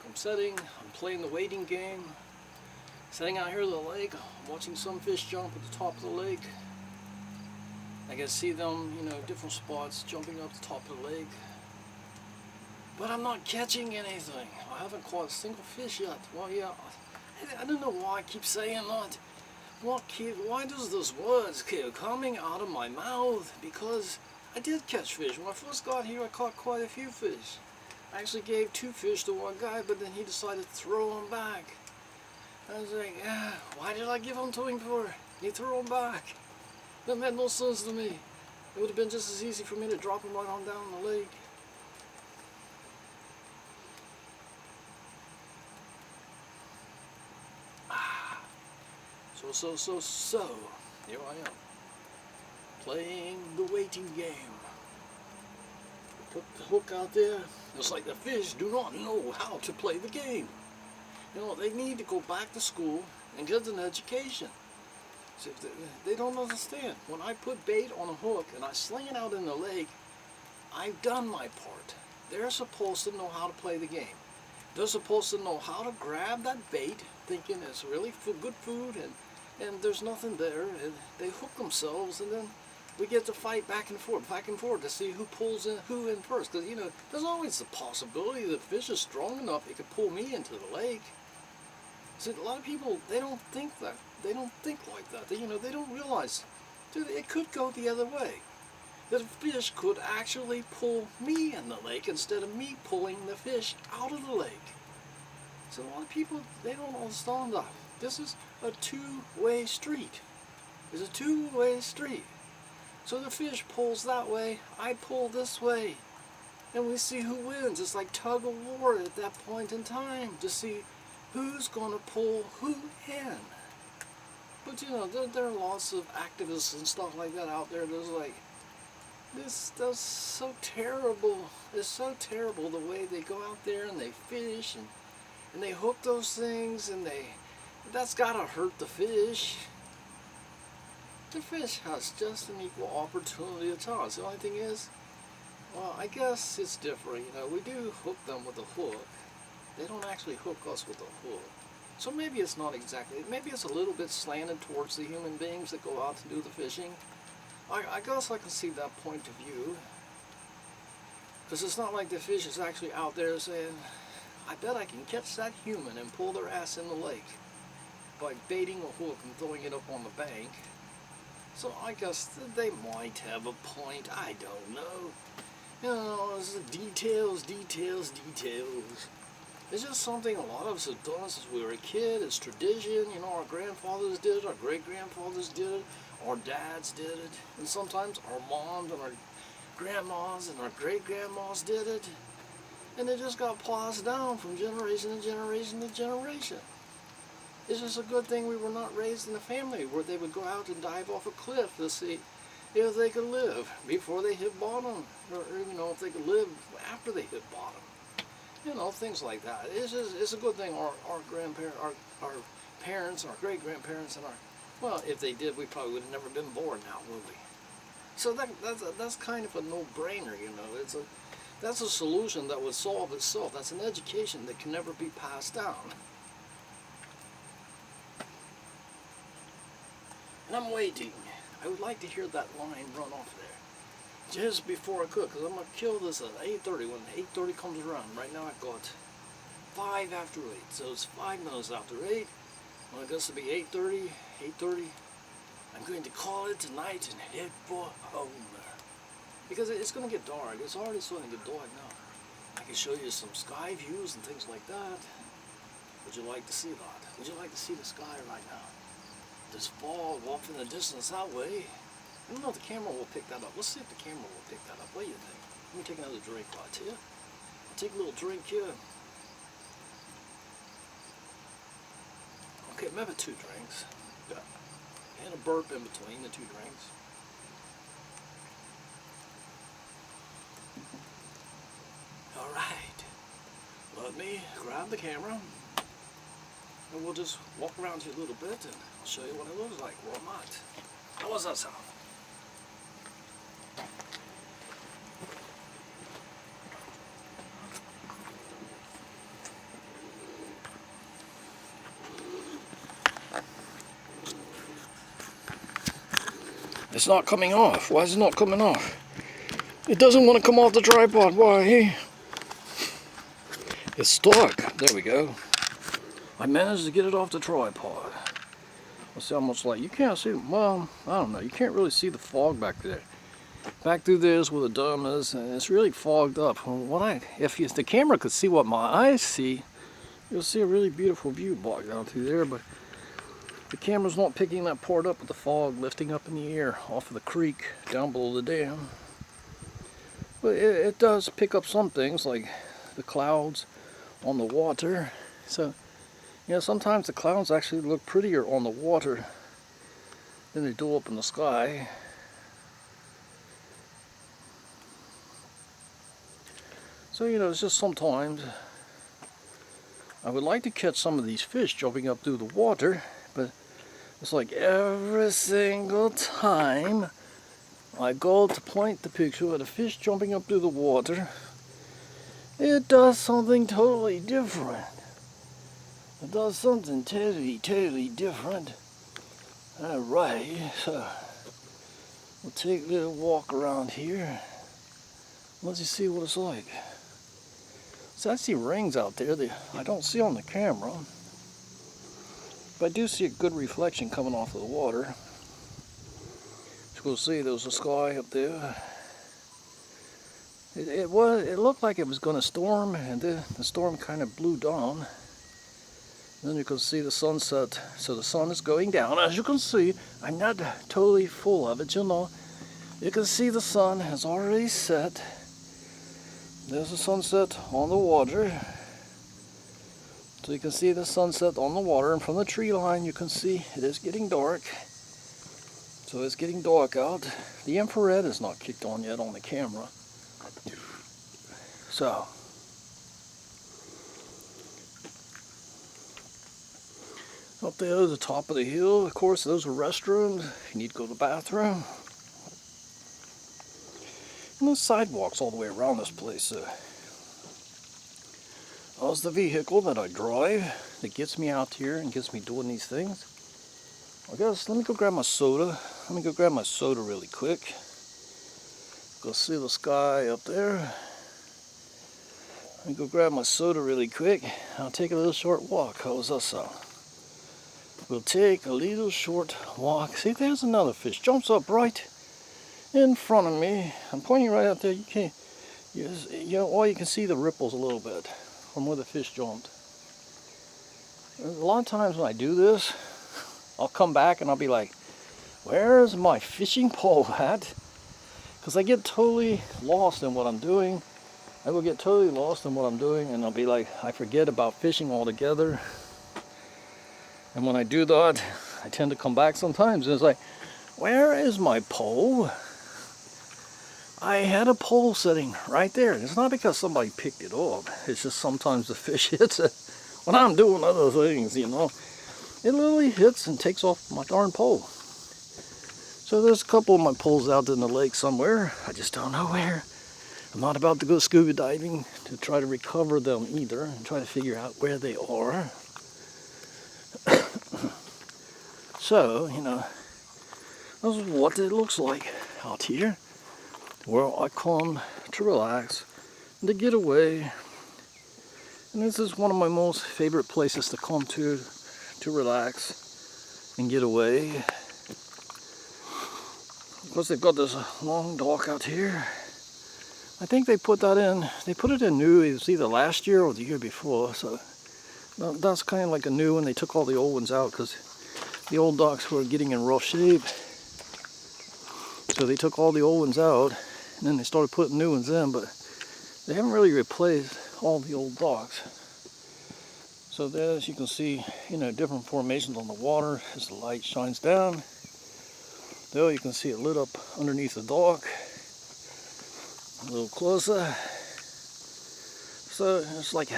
I'm playing the waiting game, sitting out here at the lake, watching some fish jump at the top of the lake. I can see them, different spots jumping up the top of the lake. But I'm not catching anything. I haven't caught a single fish yet. Well, yeah, I don't know why I keep saying that. Why does those words keep coming out of my mouth? Because I did catch fish. When I first got here, I caught quite a few fish. I actually gave 2 fish to one guy, but then he decided to throw them back. I was like, why did I give them to him for? He threw them back. That made no sense to me. It would have been just as easy for me to drop them right on down the lake. So, here I am, playing the waiting game. Put the hook out there. It's like the fish do not know how to play the game. They need to go back to school and get an education. So they don't understand. When I put bait on a hook and I sling it out in the lake, I've done my part. They're supposed to know how to play the game. They're supposed to know how to grab that bait, thinking it's really good food, and there's nothing there, and they hook themselves, and then we get to fight back and forth to see who pulls who in first. Because, there's always the possibility that the fish is strong enough it could pull me into the lake. See, a lot of people, they don't think that. They don't think like that. They don't realize, dude, it could go the other way. That a fish could actually pull me in the lake instead of me pulling the fish out of the lake. So a lot of people, they don't understand that. This is a two-way street. It's a two-way street. So the fish pulls that way, I pull this way. And we see who wins. It's like tug of war at that point in time to see who's going to pull who in. But there are lots of activists and stuff like that out there that's like, that's so terrible. It's so terrible the way they go out there and they fish and they hook those things, and that's gotta hurt the fish. The fish has just an equal opportunity of chance. The only thing is, well, I guess it's different. We do hook them with a hook. They don't actually hook us with a hook. So maybe it's not exactly, maybe it's a little bit slanted towards the human beings that go out to do the fishing. I guess I can see that point of view. Because it's not like the fish is actually out there saying, I bet I can catch that human and pull their ass in the lake by baiting a hook and throwing it up on the bank. So I guess they might have a point. I don't know. It's the details. It's just something a lot of us have done since we were a kid. It's tradition. Our grandfathers did it, our great-grandfathers did it, our dads did it, and sometimes our moms and our grandmas and our great-grandmas did it. And it just got passed down from generation to generation to generation. It's just a good thing we were not raised in a family where they would go out and dive off a cliff to see if they could live before they hit bottom, or if they could live after they hit bottom. Things like that. It's a good thing our grandparents, our parents, our great-grandparents, and well, if they did, we probably would have never been born now, would we? So that's kind of a no-brainer, That's a solution that would solve itself. That's an education that can never be passed down. And I'm waiting. I would like to hear that line run off there just before I cook, because I'm going to kill this at 8:30. When 8:30 comes around, right now I've got 5 after 8, so it's 5 minutes after 8. When it gets to be 8:30, I'm going to call it tonight and head for home. Because it's going to get dark. It's already starting to get dark now. I can show you some sky views and things like that. Would you like to see that? Would you like to see the sky right now? This fog off in the distance that way. I don't know if the camera will pick that up. Let's see if the camera will pick that up. What do you think? Let me take another drink right here. I'll take a little drink here. Okay, maybe 2 drinks. Yeah. And a burp in between the 2 drinks. All right. Let me grab the camera. And we'll just walk around here a little bit and I'll show you what it looks like where I'm at. How does that sound? It's not coming off. Why is it not coming off? It doesn't want to come off the tripod. Why? It's stuck. There we go. I managed to get it off the tripod. Let's see how much light. You can't see, well, I don't know. You can't really see the fog back there. Back through there is where the dome is, and it's really fogged up. If the camera could see what my eyes see, you'll see a really beautiful view blocked down through there, but the camera's not picking that part up with the fog lifting up in the air off of the creek down below the dam. But it does pick up some things like the clouds on the water. So, you know, sometimes the clouds actually look prettier on the water than they do up in the sky. So, you know, it's just sometimes I would like to catch some of these fish jumping up through the water, but it's like every single time I go to point the picture at a fish jumping up through the water, it does something totally different. It does something totally different. Alright, so we'll take a little walk around here. Let's just see what it's like. So I see rings out there that I don't see on the camera, but I do see a good reflection coming off of the water. As you can see, there's a sky up there. It looked like it was going to storm, and then the storm kind of blew down. Then you can see the sunset. So the sun is going down. As you can see, I'm not totally full of it, you know. You can see the sun has already set. There's a sunset on the water. So you can see the sunset on the water, and from the tree line you can see it is getting dark. So it's getting dark out. The infrared is not kicked on yet on the camera. So up there is the top of the hill. Of course, those are restrooms. You need to go to the bathroom. And there's sidewalks all the way around this place. That's the vehicle that I drive that gets me out here and gets me doing these things. I guess, let me go grab my soda. Let me go grab my soda really quick. Go see the sky up there. Let me go grab my soda really quick. I'll take a little short walk. How's that sound? We'll take a little short walk. See, there's another fish. Jumps up right in front of me. I'm pointing right out there. You can't, you know, all you can see the ripples a little bit from where the fish jumped. A lot of times when I do this, I'll come back and I'll be like, where's my fishing pole at? Because I get totally lost in what I'm doing. I will get totally lost in what I'm doing, and I'll be like, I forget about fishing altogether. And when I do that, I tend to come back sometimes and it's like, where is my pole? I had a pole sitting right there. It's not because somebody picked it up. It's just sometimes the fish hits it when I'm doing other things, you know. It literally hits and takes off my darn pole. So there's a couple of my poles out in the lake somewhere. I just don't know where. I'm not about to go scuba diving to try to recover them either and try to figure out where they are. So, you know, this is what it looks like out here, where I come to relax and to get away. And this is one of my most favorite places to come to relax and get away. Because they've got this long dock out here. I think they put that in, they put it in new, it was either last year or the year before, so that's kind of like a new one. They took all the old ones out because the old docks were getting in rough shape. So they took all the old ones out and then they started putting new ones in, but they haven't really replaced all the old docks. So there, as you can see, you know, different formations on the water as the light shines down. There you can see it lit up underneath the dock. A little closer. So it's like,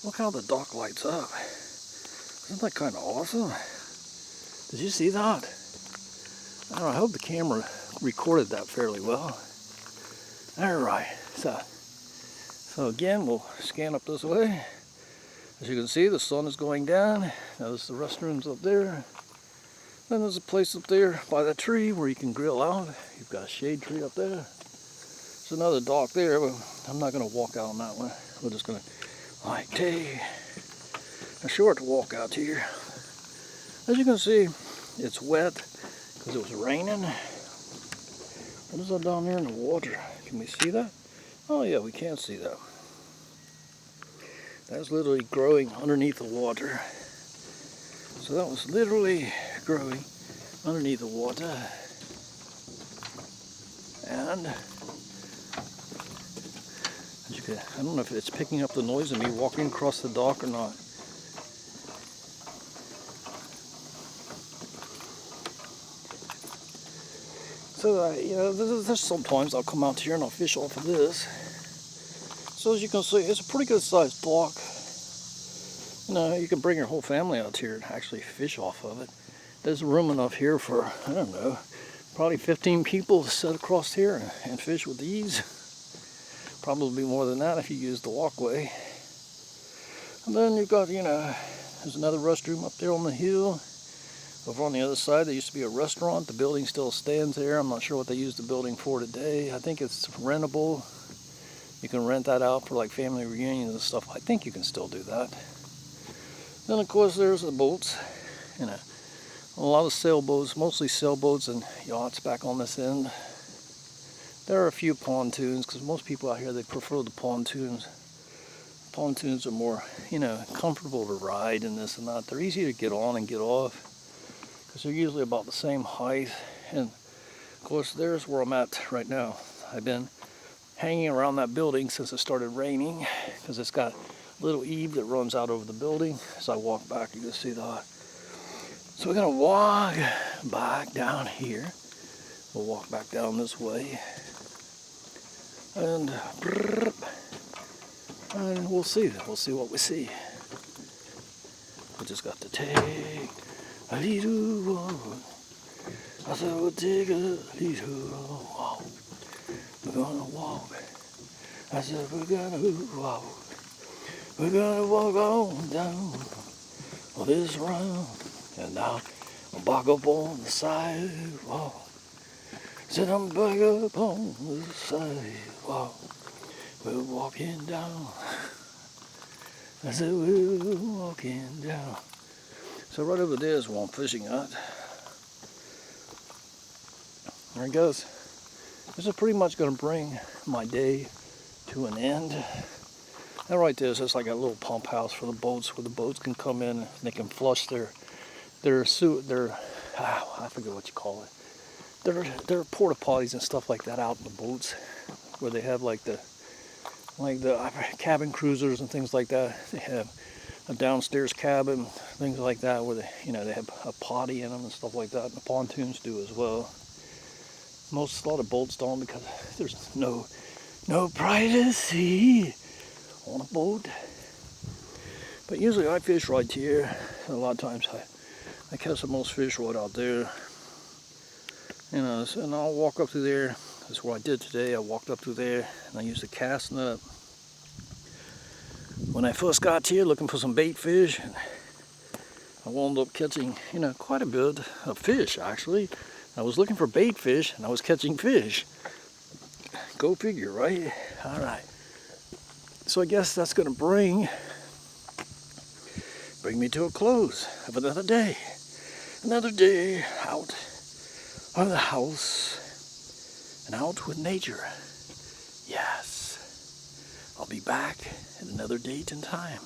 look how the dock lights up. Isn't that kind of awesome? Did you see that? I don't know, I hope the camera recorded that fairly well. Alright, so again, we'll scan up this way. As you can see, the sun is going down. There's the restrooms up there. Then there's a place up there by that tree where you can grill out. You've got a shade tree up there. There's another dock there, but I'm not going to walk out on that one. We're just going to take a short walk out here. As you can see, it's wet because it was raining. What is that down there in the water? Can we see that? Oh yeah, we can see that. That's literally growing underneath the water. So that was literally growing underneath the water. And as you can, I don't know if it's picking up the noise of me walking across the dock or not. So, you know, there's sometimes I'll come out here and I'll fish off of this. So as you can see, it's a pretty good sized dock. You know, you can bring your whole family out here and actually fish off of it. There's room enough here for, I don't know, probably 15 people to sit across here and fish with ease. Probably more than that if you use the walkway. And then you've got, you know, there's another restroom up there on the hill. Over on the other side, there used to be a restaurant. The building still stands there. I'm not sure what they use the building for today. I think it's rentable. You can rent that out for like family reunions and stuff. I think you can still do that. Then of course there's the boats. You know, a lot of sailboats, mostly sailboats and yachts back on this end. There are a few pontoons because most people out here, they prefer the pontoons. Pontoons are more, you know, comfortable to ride and this and that. They're easy to get on and get off, because they're usually about the same height. And of course there's where I'm at right now. I've been hanging around that building since it started raining, because it's got a little eave that runs out over the building. As I walk back, you can see that. So we're gonna walk back down here. We'll walk back down this way, and we'll see what we see. We just got to take a little walk. I said we'll take a little walk. We're gonna walk. I said we're gonna walk. We're gonna walk on down this round. And now I'm back up on the sidewalk. Said I'm back up on the sidewalk. We're walking down. I said we're walking down. So right over there is where I'm fishing at. There it goes. This is pretty much going to bring my day to an end. That right there is just like a little pump house for the boats, where the boats can come in and they can flush their I forget what you call it. Their porta potties and stuff like that out in the boats, where they have like the cabin cruisers and things like that. They have a downstairs cabin, things like that, where they have a potty in them and stuff like that. And the pontoons do as well. A lot of boats don't, because there's no privacy on a boat. But usually I fish right here. A lot of times I catch the most fish right out there. You know, and I'll walk up through there. That's what I did today. I walked up through there and I used a cast net. When I first got here looking for some bait fish, I wound up catching, you know, quite a bit of fish actually. I was looking for bait fish and I was catching fish. Go figure, right? All right. So I guess that's going to bring me to a close of another day. Another day out of the house and out with nature. Yes. I'll be back at another date and time.